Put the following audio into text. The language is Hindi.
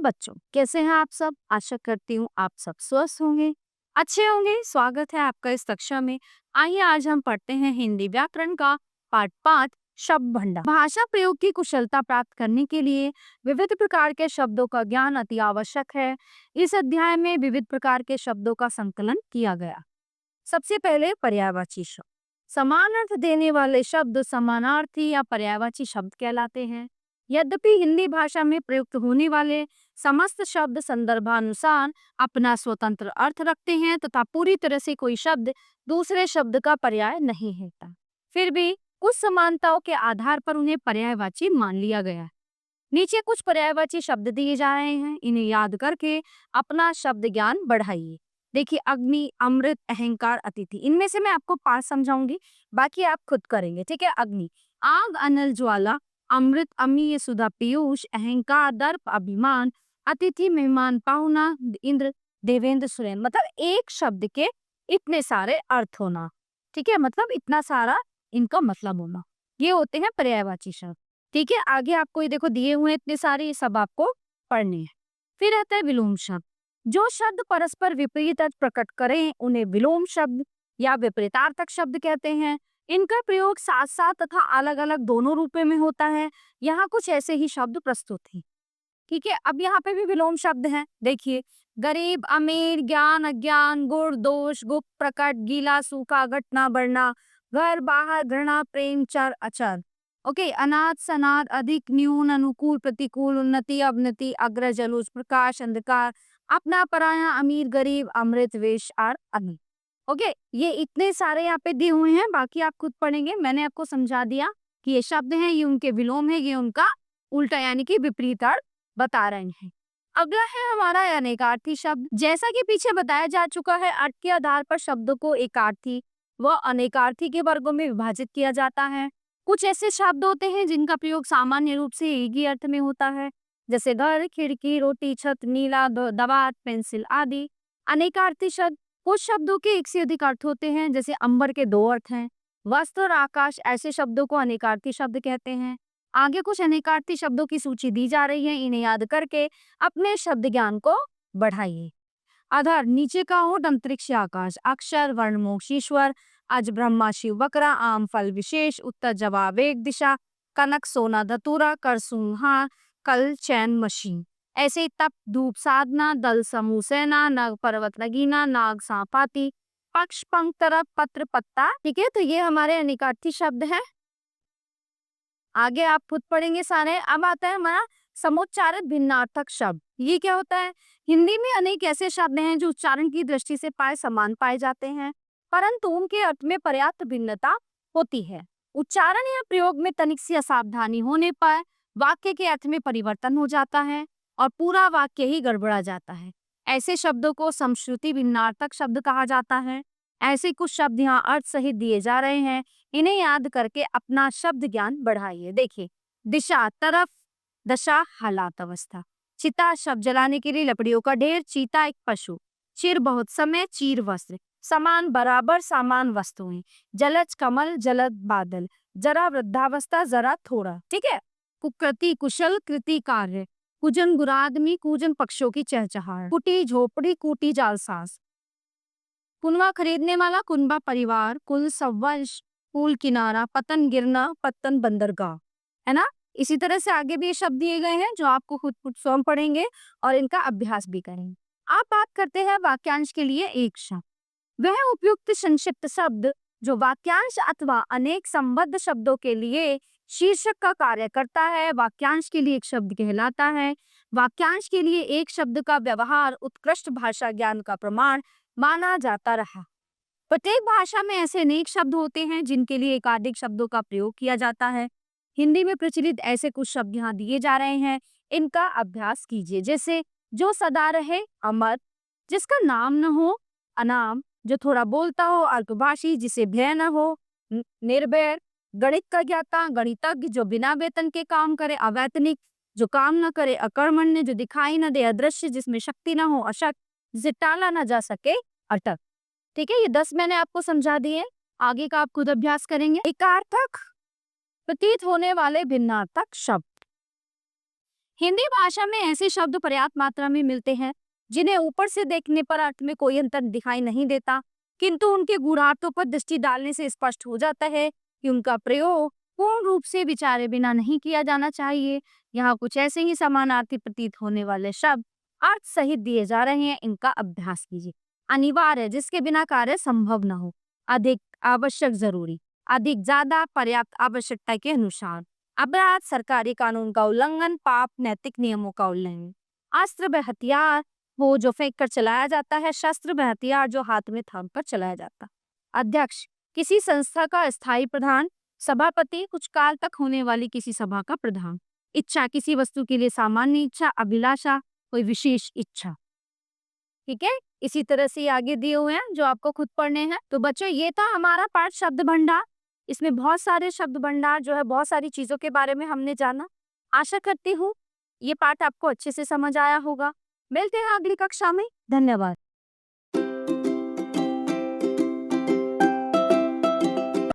बच्चों, कैसे हैं आप सब? आशा करती हूँ आप सब स्वस्थ होंगे, अच्छे होंगे। स्वागत है आपका इस कक्षा में। आइए आज हम पढ़ते हैं हिंदी व्याकरण का पाठ 5 शब्द भंडार। भाषा प्रयोग की कुशलता प्राप्त करने के लिए विविध प्रकार के शब्दों का ज्ञान अति आवश्यक है। इस अध्याय में विविध प्रकार के शब्दों का संकलन किया गया। सबसे पहले पर्यायवाची शब्द। समान अर्थ देने वाले शब्द समानार्थी या पर्यायवाची शब्द कहलाते हैं। यद्यपि हिंदी भाषा में प्रयुक्त होने वाले समस्त शब्द संदर्भानुसार अपना स्वतंत्र अर्थ रखते हैं तथा पूरी तरह से कोई शब्द दूसरे शब्द का पर्याय नहीं होता, फिर भी कुछ समानताओं के आधार पर उन्हें पर्यायवाची मान लिया गया है। नीचे कुछ पर्यायवाची शब्द दिए जा रहे हैं, इन्हें याद करके अपना शब्द ज्ञान बढ़ाइए। देखिए, अग्नि, अमृत, अहंकार, अतिथि, इनमें से मैं आपको 5 समझाऊंगी, बाकी आप खुद करेंगे। ठीक है। अग्नि, आग, अनल, ज्वाला। अमृत, अमीय, सुधा, पीयूष। अहंकार, दर्प, अभिमान। अतिथि, मेहमान, पाहुना, इंद्र, देवेंद्र, सुरेंद्र। मतलब एक शब्द के इतने सारे अर्थ होना। ठीक है, मतलब इतना सारा इनका मतलब होना, ये होते हैं पर्यायवाची शब्द। ठीक है। आगे आपको ये देखो दिए हुए इतने सारे, ये सब आपको पढ़ने हैं। फिर आता है विलोम शब्द। जो शब्द परस्पर विपरीत अर्थ प्रकट करें उन्हें विलोम शब्द या विपरीतार्थक शब्द कहते हैं। इनका प्रयोग साथ साथ तथा अलग अलग दोनों रूपों में होता है। यहाँ कुछ ऐसे ही शब्द प्रस्तुत हैं। ठीक है। अब यहाँ पे भी विलोम शब्द हैं। देखिए, गरीब, अमीर, ज्ञान, अज्ञान, गुण, दोष, गुप्त, प्रकट, गीला, सूखा, घटना, बढ़ना, घर, बाहर, घृणा, प्रेम, चर, अचर। ओके। अनाथ, सनाथ, अधिक, न्यून, अनुकूल, प्रतिकूल, उन्नति, अवनति, अग्रज, अनुज, प्रकाश, अंधकार, अपना, पराया, अमीर, गरीब, अमृत, वेश और अमीर। ओके। ये इतने सारे यहाँ पे दिए हुए हैं, बाकी आप खुद पढ़ेंगे। मैंने आपको समझा दिया कि ये शब्द हैं, ये उनके विलोम है, ये उनका उल्टा यानी कि विपरीत अर्थ बता रहे हैं। अगला है हमारा अनेकार्थी शब्द। जैसा कि पीछे बताया जा चुका है, अर्थ के आधार पर शब्दों को एकार्थी व अनेकार्थी के वर्गों में विभाजित किया जाता है। कुछ ऐसे शब्द होते हैं जिनका प्रयोग सामान्य रूप से एक ही अर्थ में होता है, जैसे घर, खिड़की, रोटी, छत, नीला, दवात, पेंसिल आदि। अनेकार्थी शब्द, कुछ शब्दों के एक से अधिक अर्थ होते हैं, जैसे अंबर के 2 अर्थ हैं। वस्त्र और आकाश, ऐसे शब्दों को अनेकार्थी शब्द कहते हैं। आगे कुछ अनेकार्थी शब्दों की सूची दी जा रही है, इन्हें याद करके अपने शब्द ज्ञान को बढ़ाइए। आधार, नीचे का ओट, अंतरिक्ष, आकाश। अक्षर, वर्ण, मोक्ष, ईश्वर। अज, ब्रह्मा, शिव, बकरा। आम, फल, विशेष। उत्तर, जवाब, एक, दिशा। कनक, सोना, धतूरा। कर, सुनहार। कल, चैन, मशीन। ऐसे तप, धूप, साधना। दल, समूह, सेना। नग, पर्वत, नगीना। नाग, सांप, हाथी। पक्ष, पंख, तरफ, पत्र, पत्ता। ठीक है, तो ये हमारे अनेकार्थी शब्द है। आगे आप खुद पढ़ेंगे सारे। अब आता है हमारा समुच्चारित भिन्नार्थक शब्द। ये क्या होता है? हिंदी में अनेक ऐसे शब्द हैं जो उच्चारण की दृष्टि से समान पाए जाते हैं, परंतु उनके अर्थ में पर्याप्त भिन्नता होती है। उच्चारण या प्रयोग में तनिक सी असावधानी होने पर वाक्य के अर्थ में परिवर्तन हो जाता है और पूरा वाक्य ही गड़बड़ा जाता है। ऐसे शब्दों को समश्रुति भिन्नार्थक शब्द कहा जाता है। ऐसे कुछ शब्द यहाँ अर्थ सहित दिए जा रहे हैं, इन्हें याद करके अपना शब्द ज्ञान बढ़ाइए। देखिए, दिशा, तरफ, दशा, हालात, अवस्था। चिता, शब्द जलाने के लिए लकड़ियों का ढेर। चीता, एक पशु। चिर, बहुत समय। चीर, वस्त्र। समान, बराबर, सामान, वस्तुएं। जलज, कमल। जलद, बादल। जरा, वृद्धावस्था। जरा, थोड़ा। ठीक है। कुकृति, कुशल। कृति, कार्य। कुजन, बुरा आदमी। कूजन, पक्षियों की चहचहाहट। कुटी, झोपड़ी। कूटी, जालसाज। कुनवा, खरीदने वाला। कुनबा, परिवार। कुल, सवंश। पुल, किनारा। पतन, गिरना। पत्तन, बंदरगाह। है ना? इसी तरह से आगे भी ये शब्द दिए गए हैं जो आपको खुद खुद स्वयं पढ़ेंगे और इनका अभ्यास भी करेंगे। आप बात करते हैं वाक्यांश के लिए एक शब्द। वह उपयुक्त संक्षिप्त शब्द जो वाक्यांश अथवा अनेक संबद्ध शब्दों के लिए शीर्षक का कार्य करता है, वाक्यांश के लिए एक शब्द कहलाता है। वाक्यांश के लिए एक शब्द का व्यवहार उत्कृष्ट भाषा ज्ञान का प्रमाण माना जाता रहा। प्रत्येक भाषा में ऐसे अनेक शब्द होते हैं जिनके लिए एकाधिक शब्दों का प्रयोग किया जाता है। हिंदी में प्रचलित ऐसे कुछ शब्द यहाँ दिए जा रहे हैं, इनका अभ्यास कीजिए। जैसे, जो सदा रहे, अमर। जिसका नाम न हो, अनाम। जो थोड़ा बोलता हो, अल्पभाषी। जिसे भय न हो, निर्भय। गणित का ज्ञाता, गणितज्ञ। जो बिना वेतन के काम करे, अवैतनिक। जो काम न करे, अकर्मण्य। जो दिखाई न दे, अदृश्य। जिसमें शक्ति न हो, अशक्त। जिसे टाला न जा सके, अटक। ठीक है, ये 10 मैंने आपको समझा दिए। आगे का आप खुद अभ्यास करेंगे। एकार्थक प्रतीत होने वाले भिन्नार्थक शब्द। हिंदी भाषा में ऐसे शब्द पर्याप्त मात्रा में मिलते हैं जिन्हें ऊपर से देखने पर अर्थ में कोई अंतर दिखाई नहीं देता, किंतु उनके गूढ़ार्थों पर दृष्टि डालने से स्पष्ट हो जाता है कि उनका प्रयोग पूर्ण रूप से विचारे बिना नहीं किया जाना चाहिए। यहाँ कुछ ऐसे ही समानार्थी प्रतीत होने वाले शब्द अर्थ सहित दिए जा रहे हैं, इनका अभ्यास कीजिए। अनिवार्य, जिसके बिना कार्य संभव न हो। अधिक, आवश्यक, जरूरी। अधिक, ज्यादा, पर्याप्त, आवश्यकता के अनुसार। अपराध, सरकारी कानून का उल्लंघन, पाप, नैतिक नियमों का उल्लंघन। अस्त्र व हथियार, वो जो फेंक कर चलाया जाता है। शस्त्र व हथियार, जो हाथ में थाम कर चलाया जाता। अध्यक्ष, किसी संस्था का स्थायी प्रधान। सभापति, कुछ काल तक होने वाली किसी सभा का प्रधान। इच्छा, किसी वस्तु के लिए सामान्य इच्छा। अभिलाषा, कोई विशेष इच्छा। ठीक है, इसी तरह से आगे दिए हुए हैं जो आपको खुद पढ़ने हैं। तो बच्चों, ये था हमारा पाठ शब्द भंडार। इसमें बहुत सारे शब्द भंडार जो है, बहुत सारी चीजों के बारे में हमने जाना। आशा करती हूँ ये पाठ आपको अच्छे से समझ आया होगा। मिलते हैं अगली कक्षा में। धन्यवाद।